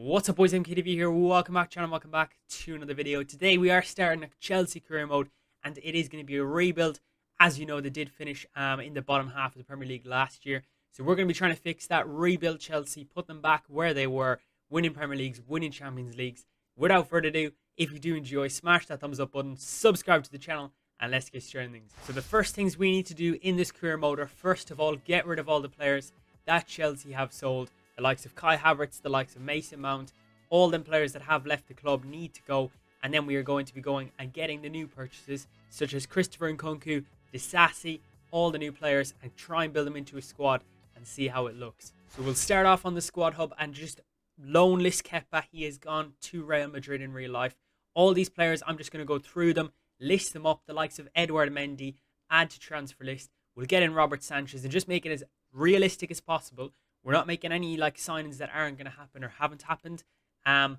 What's up, boys? MKTV here. Welcome back, channel. Welcome back to another video. Today we are starting a Chelsea career mode, and it is going to be a rebuild. As you know, they did finish in the bottom half of the Premier League last year, so we're going to be trying to fix that, rebuild Chelsea, put them back where they were, winning Premier Leagues, winning Champions Leagues. Without further ado, if you do enjoy, smash that thumbs up button, subscribe to the channel, and let's get started on things. So the first things we need to do in this career mode are, first of all, get rid of all the players that Chelsea have sold. The likes of Kai Havertz, the likes of Mason Mount, all them players that have left the club need to go. And then we are going to be going and getting the new purchases, such as Christopher Nkunku, Disasi, all the new players, and try and build them into a squad and see how it looks. So we'll start off on the squad hub and just loanless Kepa. He has gone to Real Madrid in real life. All these players, I'm just going to go through them, list them up. The likes of Edouard Mendy, add to transfer list. We'll get in Robert Sanchez and just make it as realistic as possible. We're not making any signings that aren't going to happen or haven't happened. And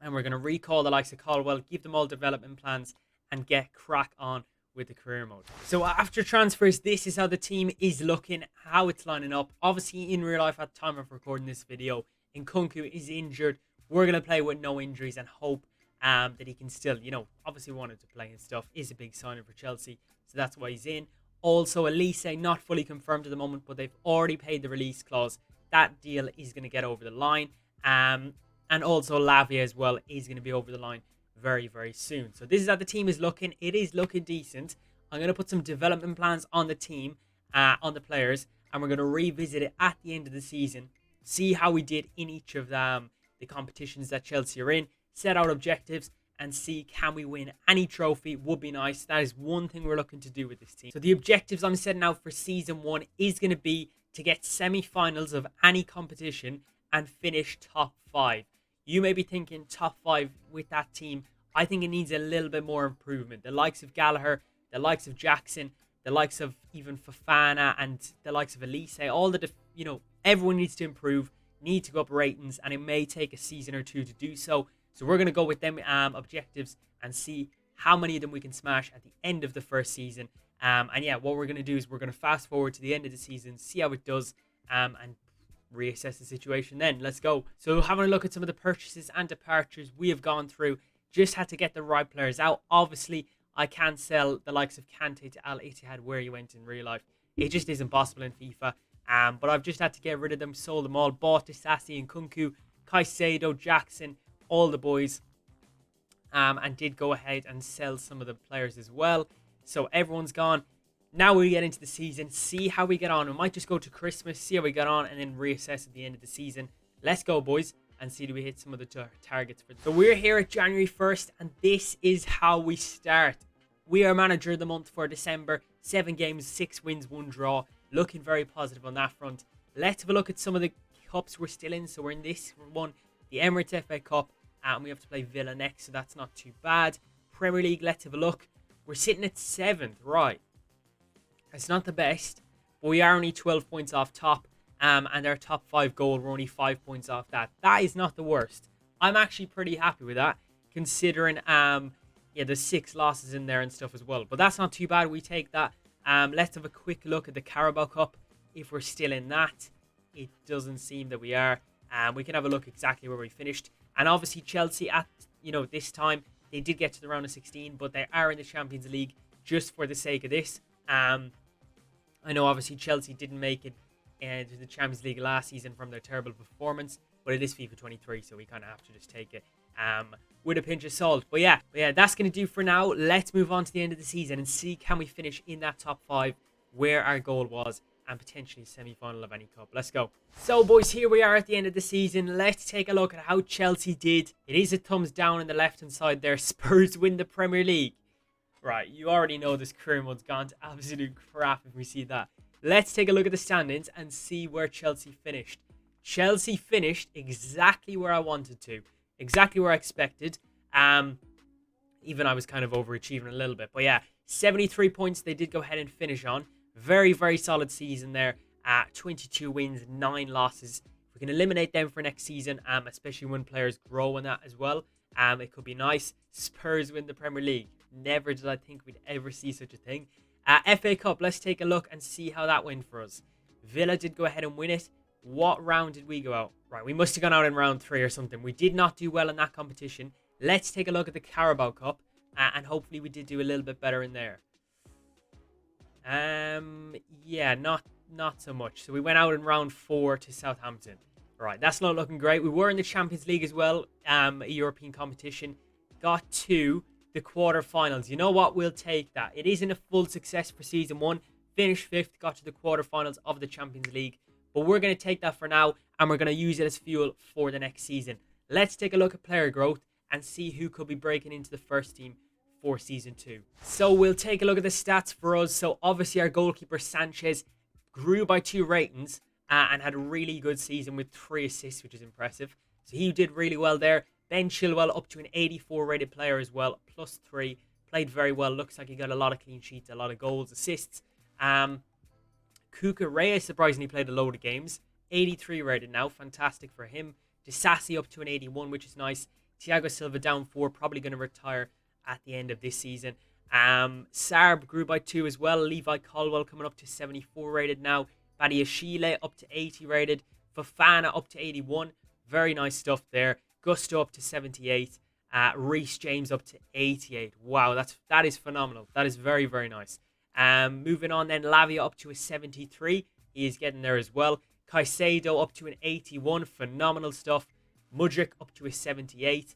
we're going to recall the likes of Caldwell, give them all development plans, and get crack on with the career mode. So after transfers, this is how the team is looking, how it's lining up. Obviously, in real life, at the time of recording this video, Nkunku is injured. We're going to play with no injuries and hope that he can still, obviously wanted to play and stuff. Is a big signing for Chelsea, so that's why he's in. Also, Elise, not fully confirmed at the moment, but they've already paid the release clause. That deal is going to get over the line. And also Lavia as well is going to be over the line very, very soon. So this is how the team is looking. It is looking decent. I'm going to put some development plans on the team, on the players, and we're going to revisit it at the end of the season. See how we did in each of the competitions that Chelsea are in. Set out objectives and see, can we win any trophy? Would be nice. That is one thing we're looking to do with this team. So the objectives I'm setting out for season 1 is going to be to get semi-finals of any competition and finish top 5. You may be thinking top 5 with that team. I think it needs a little bit more improvement. The likes of Gallagher, the likes of Jackson, the likes of even Fofana, and the likes of Elise, all the everyone needs to improve, need to go up ratings, and it may take a season or two to do so. So we're going to go with them objectives and see how many of them we can smash at the end of the first season. And yeah, what we're going to do is we're going to fast forward to the end of the season, see how it does, and reassess the situation then. Let's go. So having a look at some of the purchases and departures we have gone through, just had to get the right players out. Obviously, I can't sell the likes of Kante to Al Ittihad where he went in real life. It just isn't possible in FIFA. But I've just had to get rid of them, sold them all, bought Disasi and Nkunku, Caicedo, Jackson, all the boys, and did go ahead and sell some of the players as well. So everyone's gone. Now we get into the season, see how we get on. We might just go to Christmas, see how we get on, and then reassess at the end of the season. Let's go, boys, and see do we hit some of the targets. So we're here at January 1st, and this is how we start. We are manager of the month for December. 7 games, 6 wins, 1 draw. Looking very positive on that front. Let's have a look at some of the cups we're still in. So we're in this one, the Emirates FA Cup, and we have to play Villa next, so that's not too bad. Premier League, let's have a look. We're sitting at 7th, right. It's not the best, but we are only 12 points off top, and our top 5 goal, we're only 5 points off that. That is not the worst. I'm actually pretty happy with that, considering, there's 6 losses in there and stuff as well. But that's not too bad. We take that. Let's have a quick look at the Carabao Cup, if we're still in that. It doesn't seem that we are. We can have a look exactly where we finished. And obviously Chelsea at, this time, they did get to the round of 16, but they are in the Champions League just for the sake of this. I know obviously Chelsea didn't make it to the Champions League last season from their terrible performance, but it is FIFA 23, so we kind of have to just take it with a pinch of salt. But yeah, that's going to do for now. Let's move on to the end of the season and see, can we finish in that top 5 where our goal was, and potentially semi-final of any cup. Let's go. So boys, here we are at the end of the season. Let's take a look at how Chelsea did. It is a thumbs down on the left hand side there. Spurs win the Premier League. Right, you already know this career mode's gone to absolute crap if we see that. Let's take a look at the standings and see where Chelsea finished. Chelsea finished exactly where I wanted to. Exactly where I expected. Even I was kind of overachieving a little bit. But yeah, 73 points they did go ahead and finish on. Very, very solid season there. 22 wins, 9 losses. If we can eliminate them for next season, especially when players grow in that as well, it could be nice. Spurs win the Premier League. Never did I think we'd ever see such a thing. FA Cup, let's take a look and see how that went for us. Villa did go ahead and win it. What round did we go out? Right, we must have gone out in round 3 or something. We did not do well in that competition. Let's take a look at the Carabao Cup, and hopefully we did do a little bit better in there. Yeah, not so much. So we went out in round 4 to Southampton. Right, that's not looking great. We were in the Champions League as well, a European competition. Got to the quarterfinals. You know what? We'll take that. It isn't a full success for season 1. Finished 5th, got to the quarterfinals of the Champions League. But we're going to take that for now, and we're going to use it as fuel for the next season. Let's take a look at player growth and see who could be breaking into the first team for season 2. So we'll take a look at the stats for us. So obviously our goalkeeper Sanchez grew by 2 ratings and had a really good season with 3 assists, which is impressive. So he did really well there. Ben Chilwell up to an 84 rated player as well, plus 3. Played very well. Looks like he got a lot of clean sheets, a lot of goals, assists. Kuka Reyes surprisingly played a load of games. 83 rated now. Fantastic for him. Disasi up to an 81, which is nice. Thiago Silva down 4, probably going to retire at the end of this season. Sarb grew by 2 as well. Levi Colwell coming up to 74 rated now. Badiashile up to 80 rated. Fofana up to 81. Very nice stuff there. Gusto up to 78. Reece James up to 88. Wow, that is phenomenal. That is very, very nice. Moving on then, Lavia up to a 73. He is getting there as well. Caicedo up to an 81. Phenomenal stuff. Mudryk up to a 78.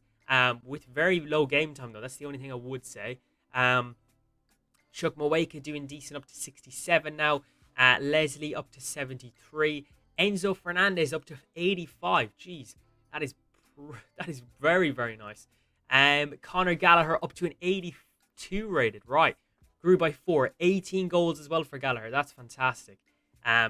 With very low game time though. That's the only thing I would say. Chuck Mweka doing decent up to 67 now. Leslie up to 73. Enzo Fernandez up to 85. Jeez, that is very, very nice. Conor Gallagher up to an 82 rated. Right. Grew by 4. 18 goals as well for Gallagher. That's fantastic.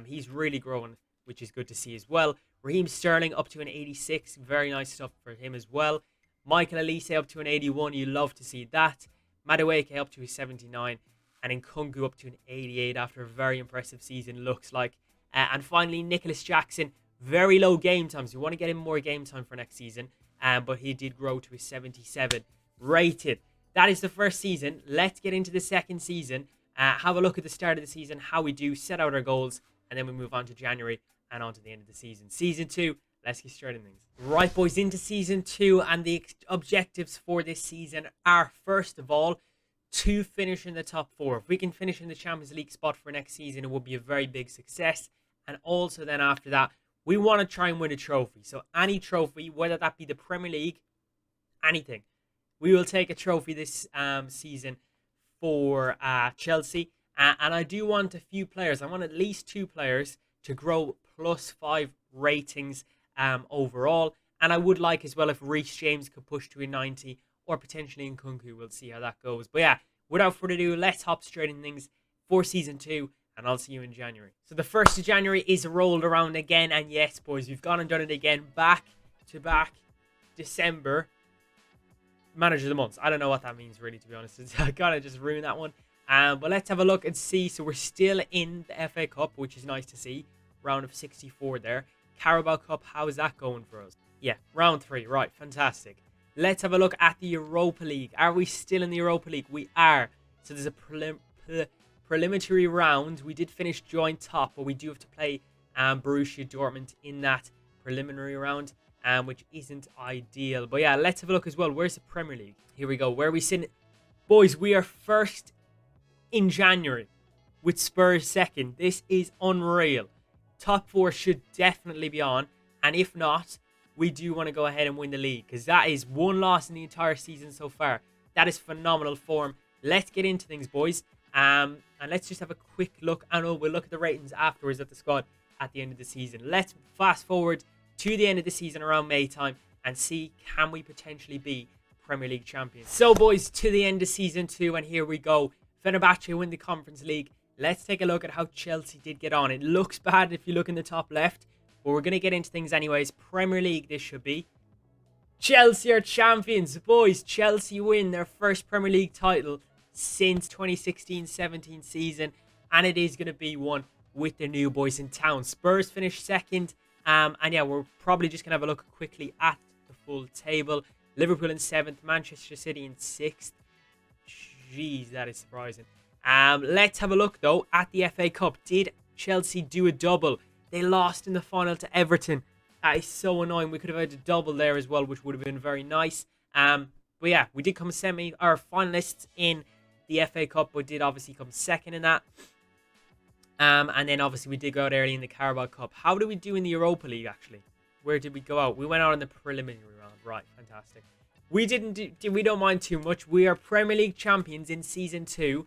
He's really growing, which is good to see as well. Raheem Sterling up to an 86. Very nice stuff for him as well. Michael Elise up to an 81. You love to see that. Madueke up to a 79. And Nkunku up to an 88 after a very impressive season, looks like. And finally, Nicholas Jackson. Very low game times. We want to get him more game time for next season. But he did grow to a 77 rated. That is the first season. Let's get into the second season. Have a look at the start of the season, how we do, set out our goals, and then we move on to January and on to the end of the season. Season 2, let's get started on things. Right, boys, into Season 2, and the objectives for this season are, first of all, to finish in the top 4. If we can finish in the Champions League spot for next season, it will be a very big success. And also then after that, we want to try and win a trophy. So any trophy, whether that be the Premier League, anything. We will take a trophy this season for Chelsea. And I do want a few players. I want at least 2 players to grow +5 ratings overall. And I would like as well if Reece James could push to a 90 or potentially Nkunku. We'll see how that goes. But yeah, without further ado, let's hop straight in things for Season 2. And I'll see you in January. So the 1st of January is rolled around again. And yes, boys, we've gone and done it again. Back to back December. Manager of the month. I don't know what that means really, to be honest. I kind of just ruined that one. But let's have a look and see. So we're still in the FA Cup, which is nice to see. Round of 64 there. Carabao Cup, how is that going for us? Yeah, round 3. Right, fantastic. Let's have a look at the Europa League. Are we still in the Europa League? We are. So there's a preliminary round. We did finish joint top, but we do have to play Borussia Dortmund in that preliminary round. Which isn't ideal. But yeah, let's have a look as well. Where's the Premier League? Here we go. Where are we sitting? Boys, we are first in January with Spurs 2nd. This is unreal. Top 4 should definitely be on. And if not, we do want to go ahead and win the league. Because that is 1 loss in the entire season so far. That is phenomenal form. Let's get into things, boys. And let's just have a quick look. I know we'll look at the ratings afterwards at the squad at the end of the season. Let's fast forward to the end of the season around May time and see, can we potentially be Premier League champions? So boys, to the end of Season 2, and here we go. Fenerbahce win the Conference League. Let's take a look at how Chelsea did get on. It looks bad if you look in the top left, but we're going to get into things anyways. Premier League this should be. Chelsea are champions. Boys, Chelsea win their first Premier League title since 2016-17 season, and it is going to be one with the new boys in town. Spurs finished 2nd. And yeah, we're probably just going to have a look quickly at the full table. Liverpool in 7th, Manchester City in 6th. Jeez, that is surprising. Let's have a look, though, at the FA Cup. Did Chelsea do a double? They lost in the final to Everton. That is so annoying. We could have had a double there as well, which would have been very nice. But yeah, we did come our finalists in the FA Cup, but did obviously come second in that. And then obviously we did go out early in the Carabao Cup. How did we do in the Europa League, actually? Where did we go out? We went out in the preliminary round. Right, fantastic. We we don't mind too much. We are Premier League champions in Season 2.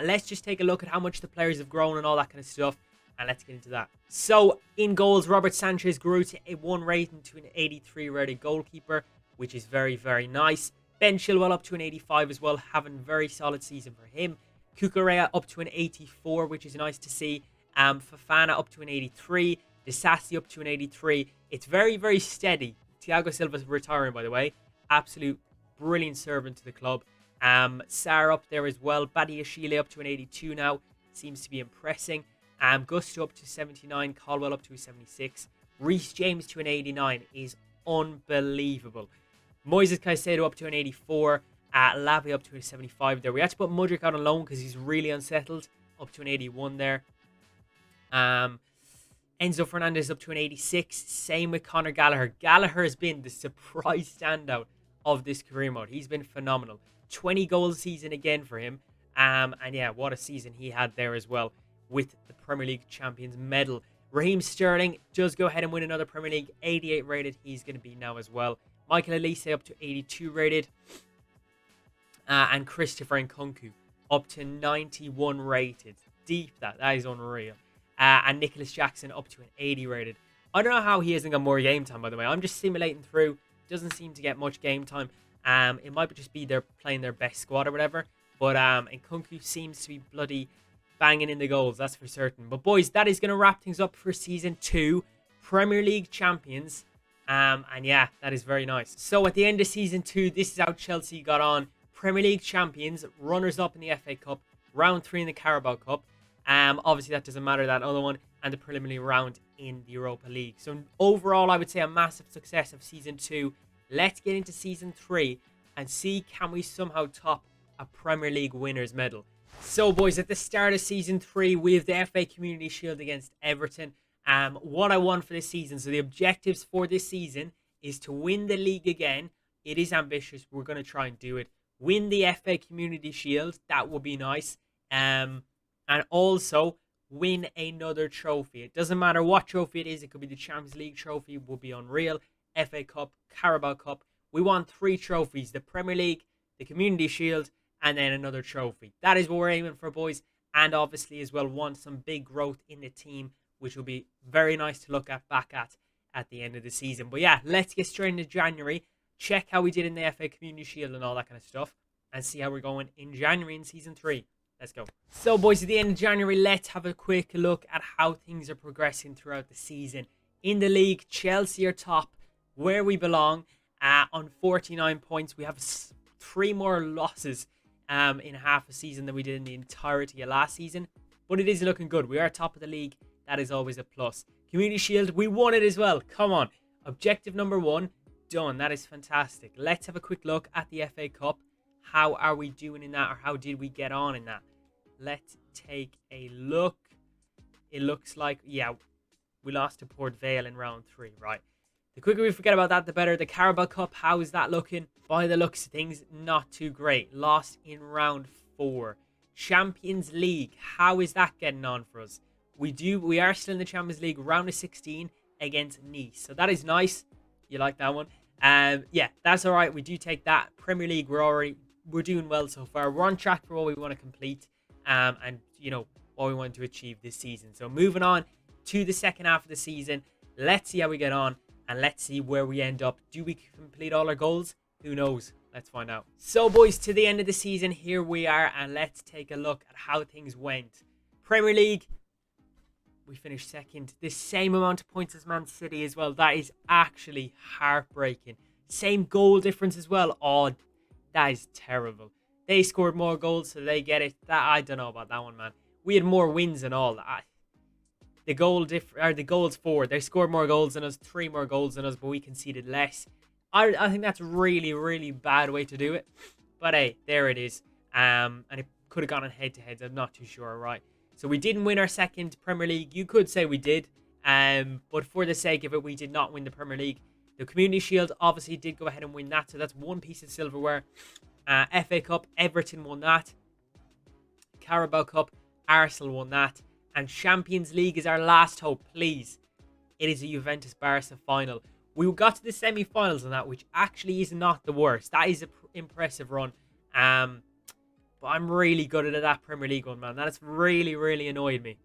Let's just take a look at how much the players have grown and all that kind of stuff. And let's get into that. So, in goals, Robert Sanchez grew to a 1 rating to an 83 rated goalkeeper, which is very, very nice. Ben Chilwell up to an 85 as well, having a very solid season for him. Cucurella up to an 84, which is nice to see. Fofana up to an 83. Disasi up to an 83. It's very, very steady. Thiago Silva's retiring, by the way. Absolute brilliant servant to the club. Sarr up there as well. Badiashile up to an 82 now. Seems to be impressing. Gusto up to 79. Caldwell up to a 76. Reece James to an 89 is unbelievable. Moises Caicedo up to an 84. Lavia up to a 75 there. We had to put Mudryk out on loan because he's really unsettled. Up to an 81 there. Enzo Fernandez up to an 86. Same with Conor Gallagher. Gallagher has been the surprise standout of this career mode. He's been phenomenal. 20 goal season again for him. And yeah, what a season he had there as well with the Premier League Champions medal. Raheem Sterling does go ahead and win another Premier League. 88 rated. He's going to be now as well. Michael Olise up to 82 rated. And Christopher Nkunku up to 91 rated. Deep that is unreal. And Nicholas Jackson up to an 80 rated. I don't know how he hasn't got more game time, by the way. I'm just simulating through. Doesn't seem to get much game time. It might just be they're playing their best squad or whatever. But Nkunku seems to be bloody banging in the goals, that's for certain. But boys, that is going to wrap things up for Season 2. Premier League champions. And yeah, that is very nice. So at the end of Season 2, this is how Chelsea got on. Premier League champions, runners-up in the FA Cup, round 3 in the Carabao Cup. Obviously, that doesn't matter, that other one, and the preliminary round in the Europa League. So overall, I would say a massive success of Season 2. Let's get into Season 3 and see can we somehow top a Premier League winners medal. So boys, at the start of Season 3, we have the FA Community Shield against Everton. What I want for this season, so the objectives for this season is to win the league again. It is ambitious. We're going to try and do it. Win the FA Community Shield. That would be nice. And also win another trophy. It doesn't matter what trophy it is. It could be the Champions League trophy. Would be unreal. FA Cup, Carabao Cup. We want 3 trophies. The Premier League, the Community Shield, and then another trophy. That is what we're aiming for, boys. And obviously as well want some big growth in the team, which will be very nice to look back at the end of the season. But yeah, let's get straight into January. Check how we did in the FA Community Shield and all that kind of stuff. And see how we're going in January in Season 3. Let's go. So boys, at the end of January, let's have a quick look at how things are progressing throughout the season. In the league, Chelsea are top, where we belong, on 49 points. We have 3 more losses in half a season than we did in the entirety of last season. But it is looking good. We are top of the league. That is always a plus. Community Shield, we won it as well. Come on. Objective number 1, done. That is fantastic. Let's have a quick look at the FA Cup. How are we doing in that, or how did we get on in that? Let's take a look. It looks like, yeah, we lost to Port Vale in round 3, right? The quicker we forget about that, the better. The Carabao Cup, how is that looking? By the looks of things, not too great. Lost in round 4. Champions League, how is that getting on for us? We are still in the Champions League, round of 16 against Nice. So that is nice. You like that one? Yeah, that's all right. We do take that. Premier League, we're doing well so far. We're on track for what we want to complete, and you know what we want to achieve this season. So moving on to the second half of the season, let's see how we get on, and let's see where we end up. Do we complete all our goals? Who knows? Let's find out. So boys, to the end of the season, here we are, and let's take a look at how things went. Premier League, we finished second, the same amount of points as Man City as well. That is actually heartbreaking. Same goal difference as well. Oh, that is terrible. They scored more goals, so they get it. That I don't know about that one, man. We had more wins and all. The goals for. They scored more goals than us, 3 more goals than us, but we conceded less. I think that's really, really bad way to do it. But hey, there it is. And it could have gone on head-to-heads. I'm not too sure, right? So we didn't win our second Premier League. You could say we did. But for the sake of it, we did not win the Premier League. The Community Shield obviously did go ahead and win that, so that's one piece of silverware. FA Cup, Everton won that. Carabao Cup, Arsenal won that. And Champions League is our last hope, please. It is a Juventus-Barca final. We got to the semi-finals on that, which actually is not the worst. That is an impressive run. But I'm really good at that Premier League one, man. That has really, really annoyed me.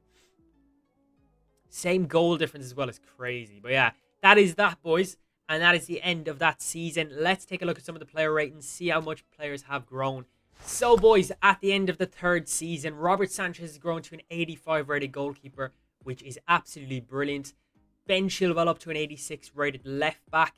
Same goal difference as well. Is crazy. But yeah, that is that, boys. And that is the end of that season. Let's take a look at some of the player ratings, see how much players have grown. So, boys, at the end of the third season, Robert Sanchez has grown to an 85 rated goalkeeper, which is absolutely brilliant. Ben Chilwell up to an 86 rated left back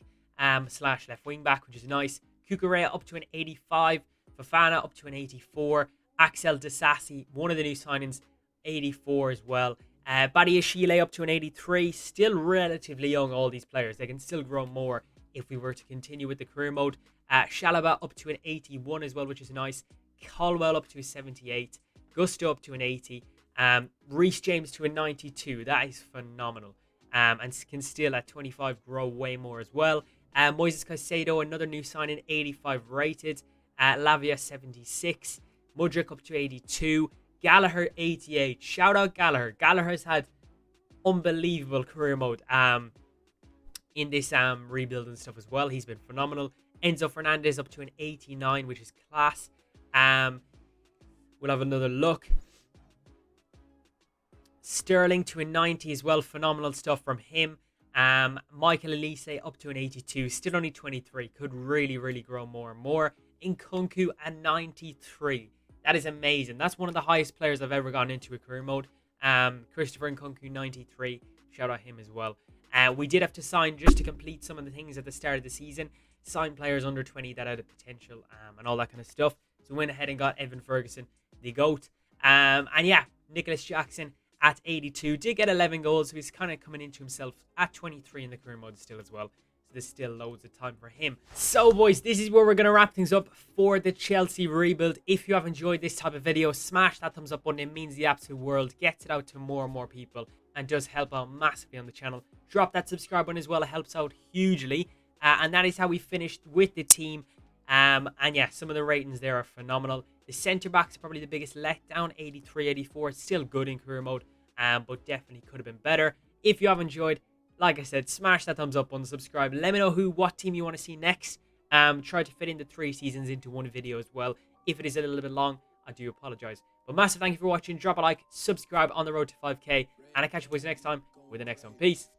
slash left wing back, which is nice. Cucurella up to an 85. Fofana up to an 84. Axel Disasi, one of the new signings, 84 as well. Badiashile up to an 83. Still relatively young, all these players. They can still grow more if we were to continue with the career mode. Shalaba up to an 81 as well, which is nice. Colwell up to a 78. Gusto up to an 80. Reece James to a 92. That is phenomenal. And can still at 25 grow way more as well. Moises Caicedo, another new signing, 85 rated. Lavia 76. Mudryk up to 82. Gallagher 88. Shout out Gallagher. Gallagher has had unbelievable career mode in this rebuild and stuff as well. He's been phenomenal. Enzo Fernandez up to an 89, which is class. We'll have another look. Sterling to a 90 as well. Phenomenal stuff from him. Michael Elise up to an 82. Still only 23. Could really, really grow more and more. Nkunku a 93. That is amazing. That's one of the highest players I've ever gone into a career mode. Christopher Nkunku 93. Shout out him as well. We did have to sign just to complete some of the things at the start of the season. Sign players under 20 that had a potential and all that kind of stuff. So we went ahead and got Evan Ferguson, the GOAT. And yeah, Nicholas Jackson at 82. Did get 11 goals, so he's kind of coming into himself at 23 in the career mode still as well. So there's still loads of time for him. So boys, this is where we're going to wrap things up for the Chelsea rebuild. If you have enjoyed this type of video, smash that thumbs up button. It means the absolute world. Gets it out to more and more people and does help out massively on the channel. Drop that subscribe button as well. It helps out hugely. And that is how we finished with the team. And yeah, some of the ratings there are phenomenal. The centre backs are probably the biggest letdown, 83, 84. Still good in career mode, but definitely could have been better. If you have enjoyed, like I said, smash that thumbs up button, subscribe. Let me know what team you want to see next. Try to fit in the 3 seasons into one video as well. If it is a little bit long, I do apologize. But massive thank you for watching. Drop a like, subscribe on the road to 5K. And I'll catch you boys next time with the next one. Peace.